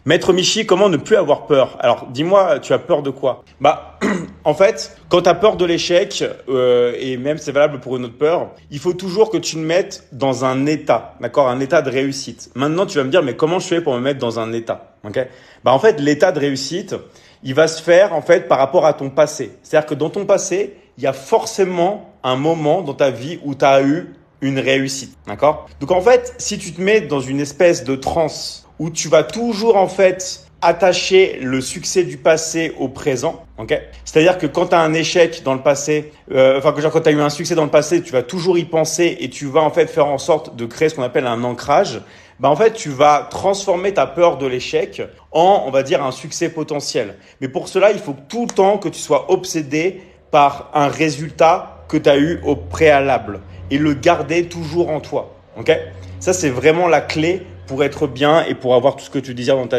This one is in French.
Maître Michi, comment ne plus avoir peur? Alors, dis-moi, tu as peur de quoi? En fait, quand tu as peur de l'échec, et même c'est valable pour une autre peur, il faut toujours que tu te mettes dans un état, d'accord? Un état de réussite. Maintenant, tu vas me dire, mais comment je fais pour me mettre dans un état? Ok? En fait, l'état de réussite, il va se faire en fait par rapport à ton passé. C'est-à-dire que dans ton passé, il y a forcément un moment dans ta vie où tu as eu une réussite, d'accord? Donc en fait, si tu te mets dans une espèce de transe où tu vas toujours en fait attacher le succès du passé au présent, ok? C'est-à-dire que quand tu as un échec dans le passé, quand tu as eu un succès dans le passé, tu vas toujours y penser et tu vas en fait faire en sorte de créer ce qu'on appelle un ancrage. En fait, tu vas transformer ta peur de l'échec en, on va dire, un succès potentiel. Mais pour cela, il faut tout le temps que tu sois obsédé par un résultat que tu as eu au préalable et le garder toujours en toi. Ok? Ça, c'est vraiment la clé pour être bien et pour avoir tout ce que tu désires dans ta vie.